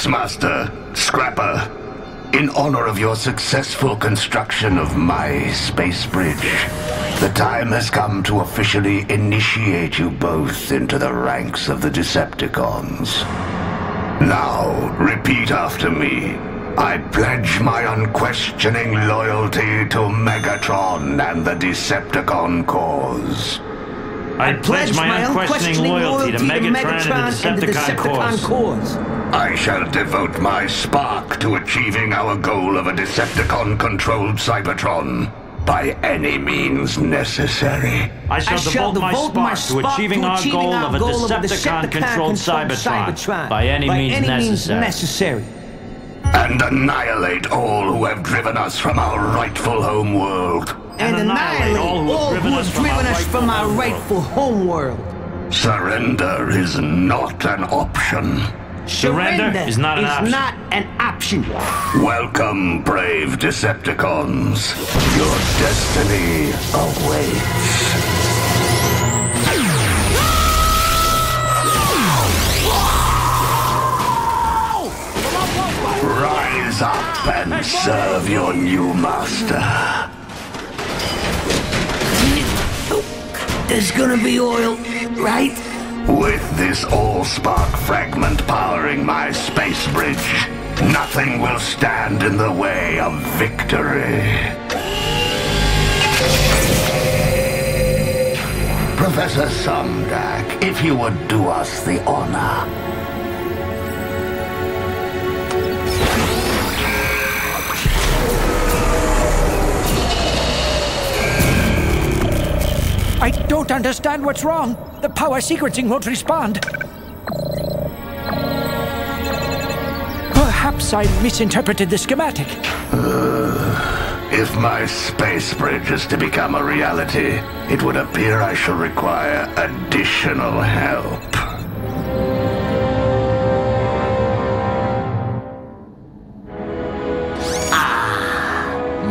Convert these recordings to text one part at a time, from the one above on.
Mixmaster, Scrapper, in honor of your successful construction of my space bridge, the time has come to officially initiate you both into the ranks of the Decepticons. Now, repeat after me. I pledge my unquestioning loyalty to Megatron and the Decepticon cause. I pledge my unquestioning loyalty to Megatron and the Decepticon cause. I shall devote my spark to achieving our goal of a Decepticon-controlled Cybertron by any means necessary. I shall devote my spark to achieving our goal of a Decepticon-controlled Cybertron by any means necessary. And annihilate all who have driven us from our rightful homeworld. And annihilate all who have driven us from our rightful homeworld. Surrender is not an option. Surrender is not an option. Welcome, brave Decepticons. Your destiny awaits. Rise up and serve your new master. There's gonna be oil, right? With this all-spark fragment powering my space bridge, nothing will stand in the way of victory. Professor Sumdak, if you would do us the honor. I don't understand what's wrong. The power sequencing won't respond. Perhaps I misinterpreted the schematic. If my space bridge is to become a reality, it would appear I shall require additional help.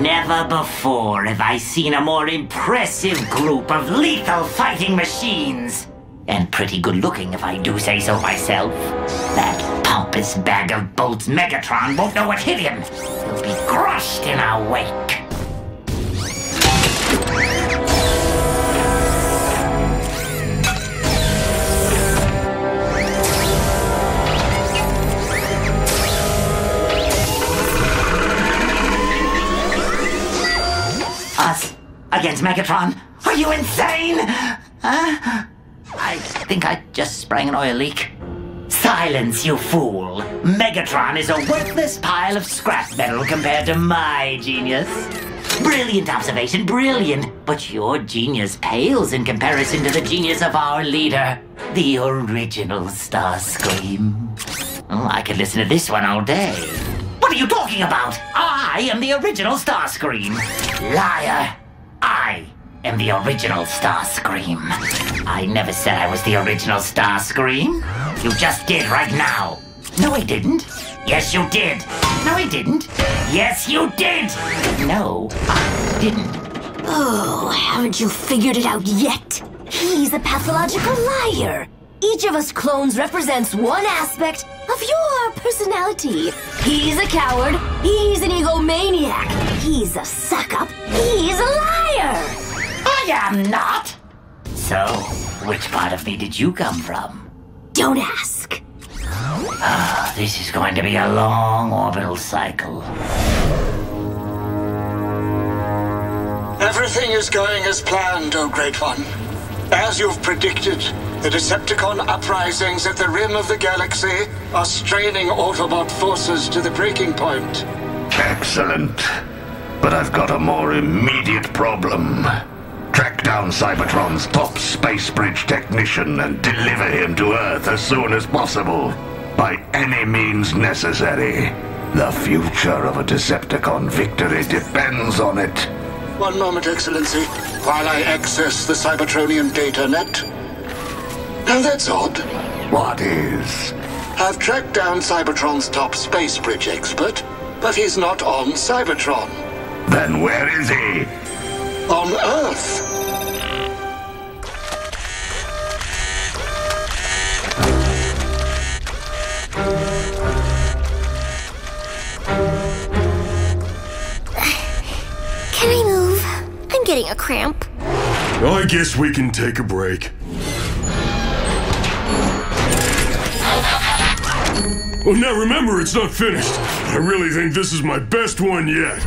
Never before have I seen a more impressive group of lethal fighting machines. And pretty good looking, if I do say so myself. That pompous bag of bolts Megatron won't know what hit him. He'll be crushed in our wake. Us against Megatron? Are you insane? Huh? I think I just sprang an oil leak. Silence, you fool. Megatron is a worthless pile of scrap metal compared to my genius. Brilliant observation, brilliant. But your genius pales in comparison to the genius of our leader, the original Starscream. Oh, I could listen to this one all day. What are you talking about? I am the original Starscream. Liar. I am the original Starscream. I never said I was the original Starscream. You just did right now. No, I didn't. Yes, you did. No, I didn't. Yes, you did. No, I didn't. Oh, haven't you figured it out yet? He's a pathological liar. Each of us clones represents one aspect of your personality. He's a coward. He's an egomaniac. He's a suck-up. He's a liar. I am not. So, which part of me did you come from? Don't ask. This is going to be a long orbital cycle. Everything is going as planned, O Great One. As you've predicted, the Decepticon uprisings at the rim of the galaxy are straining Autobot forces to the breaking point. Excellent. But I've got a more immediate problem. Track down Cybertron's top space bridge technician and deliver him to Earth as soon as possible. By any means necessary. The future of a Decepticon victory depends on it. One moment, Excellency, while I access the Cybertronian data net. Now that's odd. What is? I've tracked down Cybertron's top space bridge expert, but he's not on Cybertron. Then where is he? On Earth. cramp. I guess we can take a break. Oh, now remember, it's not finished. I really think this is my best one yet.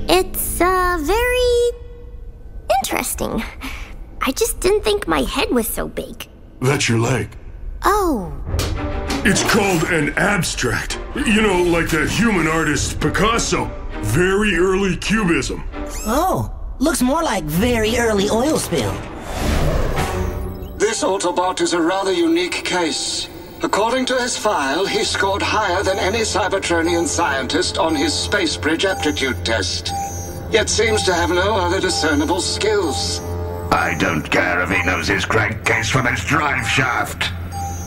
It's, very interesting. I just didn't think my head was so big. That's your leg. Oh. It's called an abstract. You know, like that human artist Picasso. Very early Cubism. Oh, looks more like very early oil spill. This Autobot is a rather unique case. According to his file, he scored higher than any Cybertronian scientist on his space bridge aptitude test. Yet seems to have no other discernible skills. I don't care if he knows his crankcase from his drive shaft.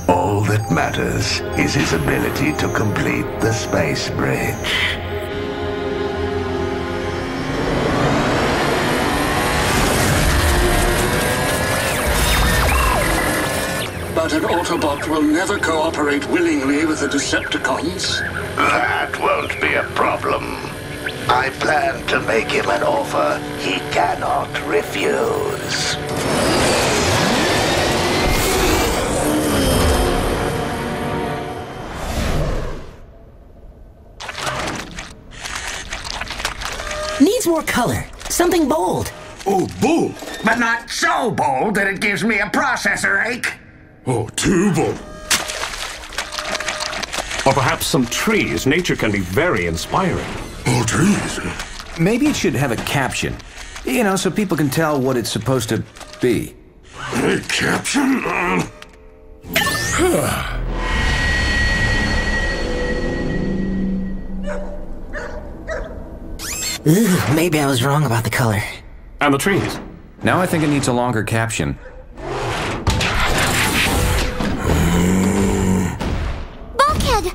All that matters is his ability to complete the space bridge. But an Autobot will never cooperate willingly with the Decepticons. That won't be a problem. I plan to make him an offer he cannot refuse. Needs more color. Something bold. Oh, bold. But not so bold that it gives me a processor ache. Oh, too bold. Or perhaps some trees. Nature can be very inspiring. Oh, trees. Maybe it should have a caption. You know, so people can tell what it's supposed to be. A caption? Ugh, maybe I was wrong about the color. And the trees. Now I think it needs a longer caption. Bulkhead,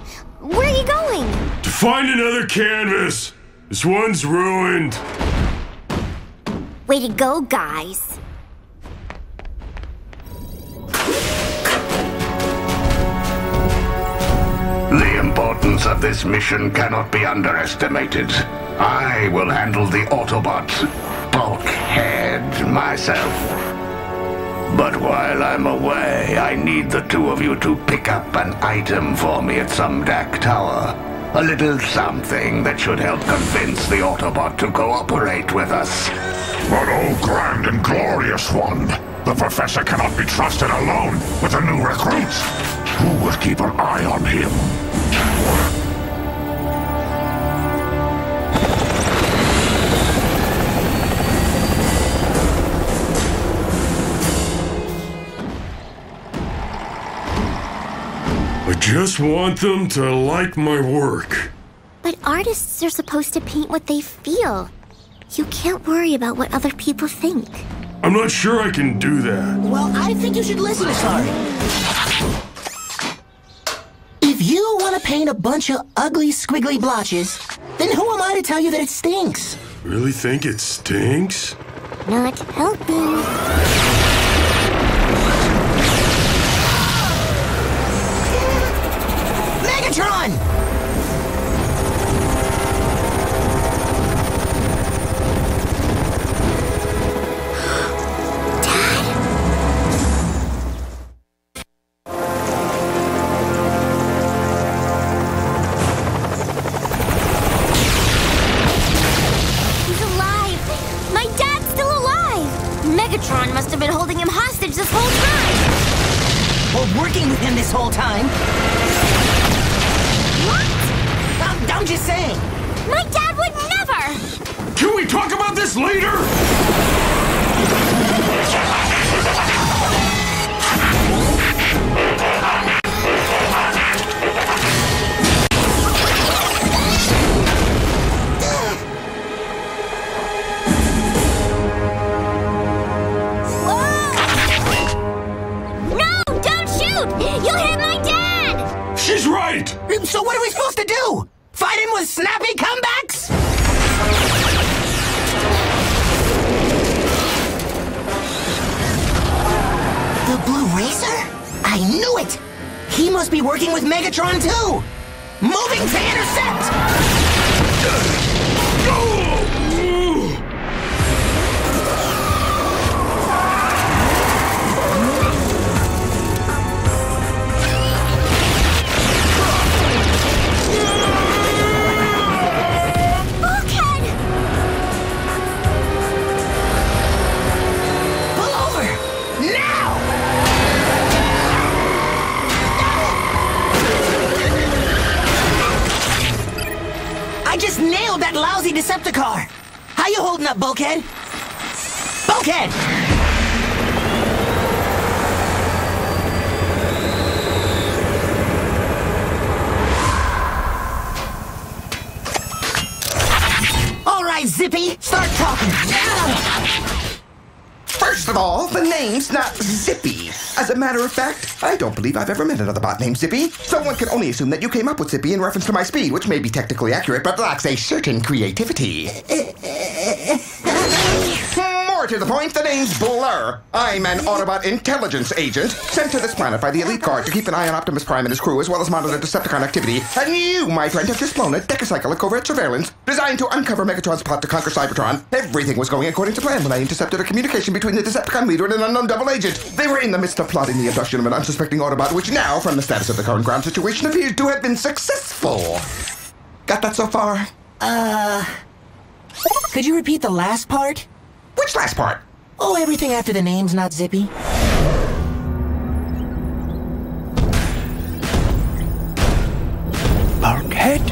where are you going? To find another canvas. This one's ruined. Way to go, guys. The importance of this mission cannot be underestimated. I will handle the Autobot bulkhead myself. But while I'm away, I need the two of you to pick up an item for me at some DAC tower. A little something that should help convince the Autobot to cooperate with us. But oh, grand and glorious one, the Professor cannot be trusted alone with the new recruits. Who will keep an eye on him? I just want them to like my work. But artists are supposed to paint what they feel. You can't worry about what other people think. I'm not sure I can do that. Well, I think you should listen to Sorry. If you want to paint a bunch of ugly, squiggly blotches, then who am I to tell you that it stinks? Really think it stinks? Not helping. Megatron! Megatron must have been holding him hostage this whole time! Or working with him this whole time. What? I'm just saying. My dad would never! Can we talk about this later? She's right! So what are we supposed to do? Fight him with snappy comebacks? The Blue Racer? I knew it! He must be working with Megatron too! Moving to intercept! Nailed that lousy Decepticon! How you holding up, Bulkhead? Bulkhead! All right, Zippy, start talking. First of all, the name's not Zippy. As a matter of fact, I don't believe I've ever met another bot named Zippy. So one can only assume that you came up with Zippy in reference to my speed, which may be technically accurate, but lacks a certain creativity. More to the point, the name's Blur. I'm an Autobot intelligence agent sent to this planet by the Elite Guard to keep an eye on Optimus Prime and his crew, as well as monitor Decepticon activity. And you, my friend, have just blown a decacycle of covert surveillance designed to uncover Megatron's plot to conquer Cybertron. Everything was going according to plan when I intercepted a communication between the Decepticon leader and an unknown double agent. They were in the midst of plotting the abduction of an unsuspecting Autobot, which now, from the status of the current ground situation, appears to have been successful. Got that so far? Could you repeat the last part? Which last part? Oh, everything after the name's not Zippy. Bulkhead?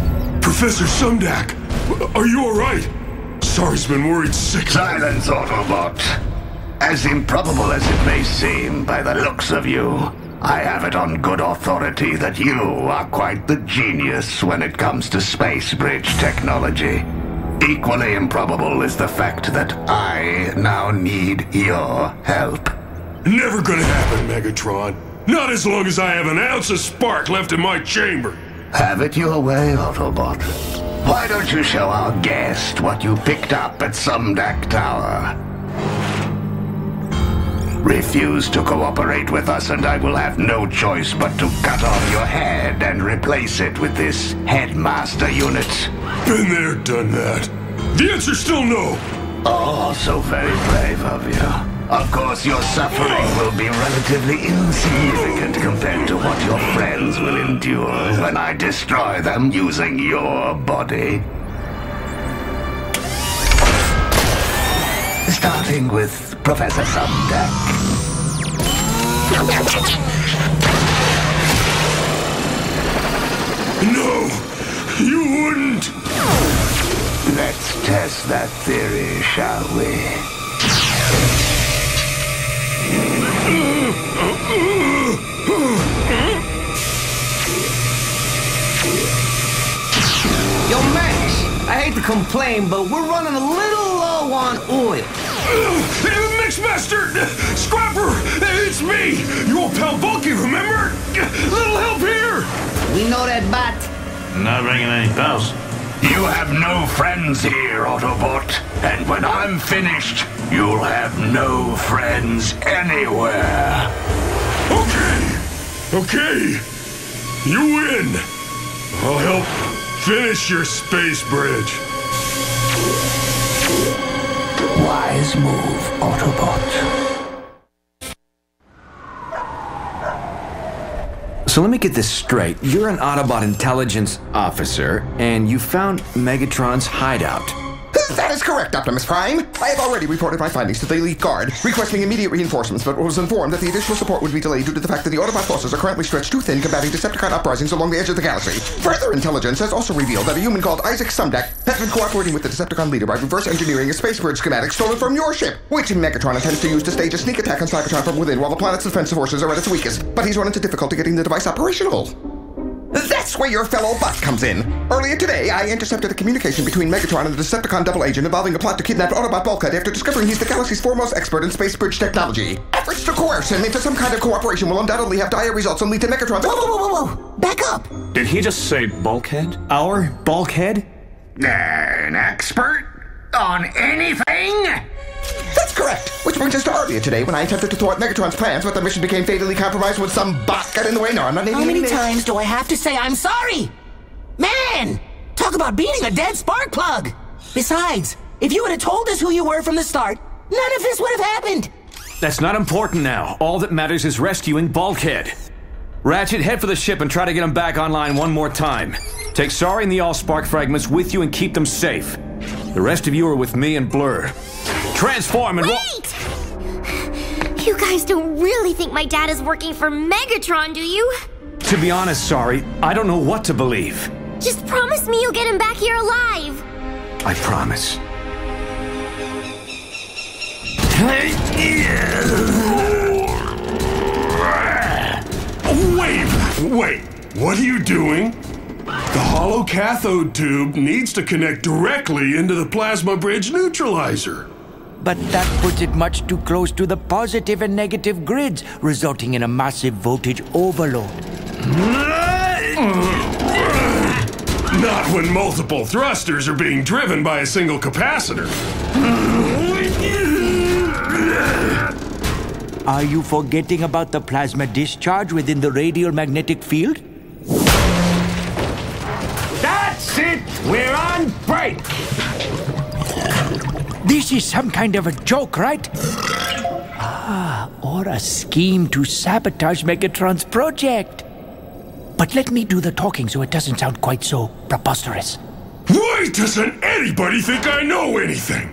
Professor Sumdak, are you alright? Sorry's been worried sick. Silence, Autobot. As improbable as it may seem by the looks of you, I have it on good authority that you are quite the genius when it comes to space bridge technology. Equally improbable is the fact that I now need your help. Never gonna happen, Megatron. Not as long as I have an ounce of spark left in my chamber. Have it your way, Autobot. Why don't you show our guest what you picked up at Sumdak Tower? Refuse to cooperate with us and I will have no choice but to cut off your head and replace it with this headmaster unit. Been there, done that. The answer's still no. Oh, so very brave of you. Of course, your suffering will be relatively insignificant compared to what your friends will endure when I destroy them using your body. Starting with Professor Sumdak. No, you wouldn't. Let's test that theory, shall we? Yo, Max, I hate to complain, but we're running a little low on oil. Mixmaster! Scrapper! It's me! Your pal Bulky, remember? Little help here! We know that, Bat. Not bringing any pals. You have no friends here, Autobot. And when I'm finished, you'll have no friends anywhere. Okay. You win. I'll help finish your space bridge. Wise move, Autobot. So let me get this straight. You're an Autobot intelligence officer, and you found Megatron's hideout. That is correct, Optimus Prime. I have already reported my findings to the Elite Guard, requesting immediate reinforcements, but was informed that the additional support would be delayed due to the fact that the Autobot forces are currently stretched too thin combating Decepticon uprisings along the edge of the galaxy. Further intelligence has also revealed that a human called Isaac Sumdak has been cooperating with the Decepticon leader by reverse engineering a space bridge schematic stolen from your ship, which Megatron intends to use to stage a sneak attack on Cybertron from within while the planet's defensive forces are at its weakest. But he's run into difficulty getting the device operational. That's where your fellow bot comes in. Earlier today, I intercepted a communication between Megatron and the Decepticon double agent involving a plot to kidnap Autobot Bulkhead after discovering he's the galaxy's foremost expert in space bridge technology. Efforts to coerce him into some kind of cooperation will undoubtedly have dire results and lead to Megatron's— Whoa! Back up! Did he just say Bulkhead? Our Bulkhead? An expert on anything? That's correct! Which brings us to earlier today when I attempted to thwart Megatron's plans, but the mission became fatally compromised when some bot got in the way. No, I'm not naming How many names. times do I have to say I'm sorry? Man! Talk about beating a dead spark plug! Besides, if you would have told us who you were from the start, none of this would have happened. That's not important now. All that matters is rescuing Bulkhead. Ratchet, head for the ship and try to get him back online one more time. Take Sorry and the Allspark fragments with you and keep them safe. The rest of you are with me and Blur. Transform and Wait! You guys don't really think my dad is working for Megatron, do you? To be honest, Sorry, I don't know what to believe. Just promise me you'll get him back here alive. I promise. Wait, what are you doing? The hollow cathode tube needs to connect directly into the plasma bridge neutralizer. But that puts it much too close to the positive and negative grids, resulting in a massive voltage overload. Not when multiple thrusters are being driven by a single capacitor. Are you forgetting about the plasma discharge within the radial magnetic field? That's it! We're on break! This is some kind of a joke, right? Or a scheme to sabotage Megatron's project. But let me do the talking so it doesn't sound quite so preposterous. Why doesn't anybody think I know anything?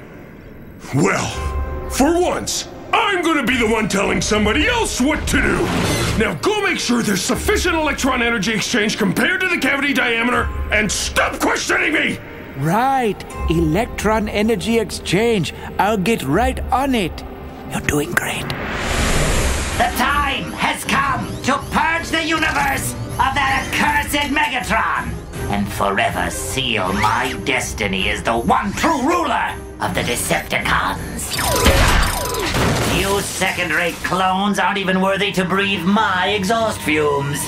Well, for once, I'm gonna be the one telling somebody else what to do. Now go make sure there's sufficient electron energy exchange compared to the cavity diameter and stop questioning me! Right, electron energy exchange. I'll get right on it. You're doing great. The time has come to purge the universe of that accursed Megatron and forever seal my destiny as the one true ruler of the Decepticons. You second-rate clones aren't even worthy to breathe my exhaust fumes.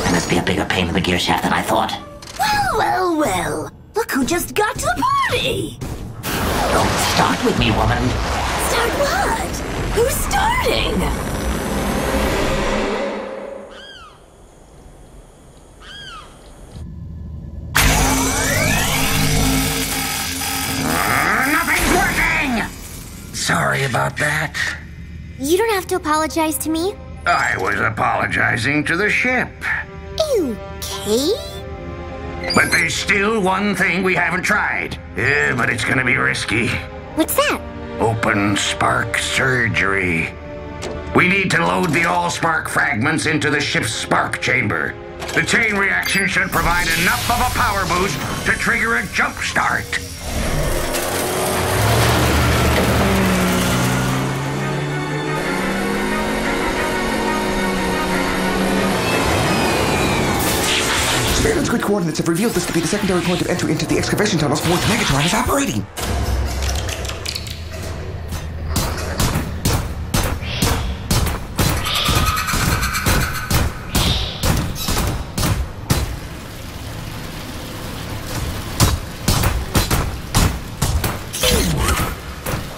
That must be a bigger pain in the gear shaft than I thought. Well. Look who just got to the party. Don't start with me, woman. Start what? Who's starting? Nothing's working! Sorry about that. You don't have to apologize to me. I was apologizing to the ship. Okay? But there's still one thing we haven't tried. But it's gonna be risky. What's that? Open spark surgery. We need to load the Allspark fragments into the ship's spark chamber. The chain reaction should provide enough of a power boost to trigger a jump start. Spearman's grid coordinates have revealed this to be the secondary point of entry into the excavation tunnels for which Megatron is operating.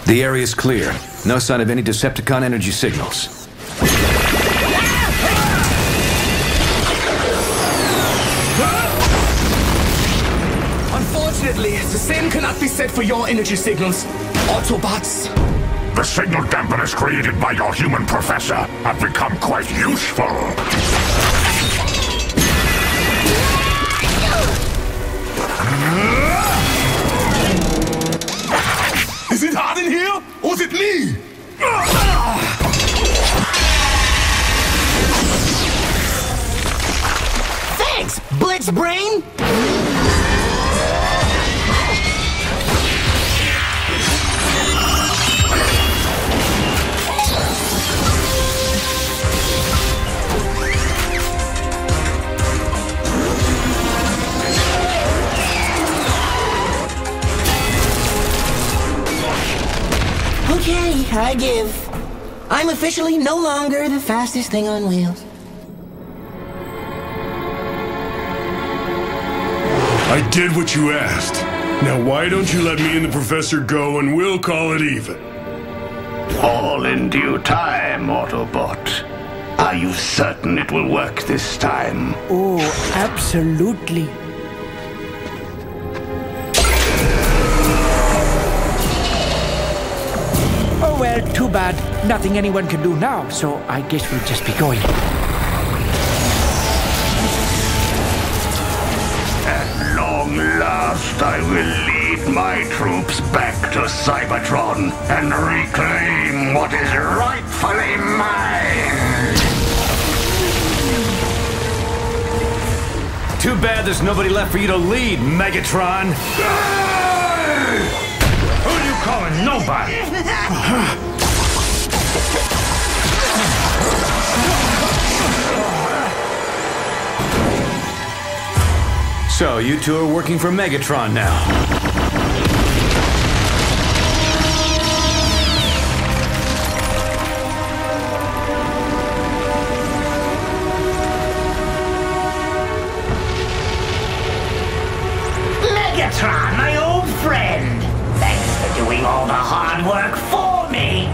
The area's clear. No sign of any Decepticon energy signals. Unfortunately, the same cannot be said for your energy signals, Autobots. The signal dampeners created by your human professor have become quite useful. Is it hot in here, or is it me? Thanks, Blitzbrain! Okay, I give. I'm officially no longer the fastest thing on wheels. I did what you asked. Now why don't you let me and the professor go and we'll call it even? All in due time, Autobot. Are you certain it will work this time? Oh, absolutely. Oh well, too bad. Nothing anyone can do now, so I guess we'll just be going. At long last, I will lead my troops back to Cybertron and reclaim what is rightfully mine. Too bad there's nobody left for you to lead, Megatron. Who are you calling nobody? So, you two are working for Megatron now. Megatron, my old friend. Thanks for doing all the hard work for me.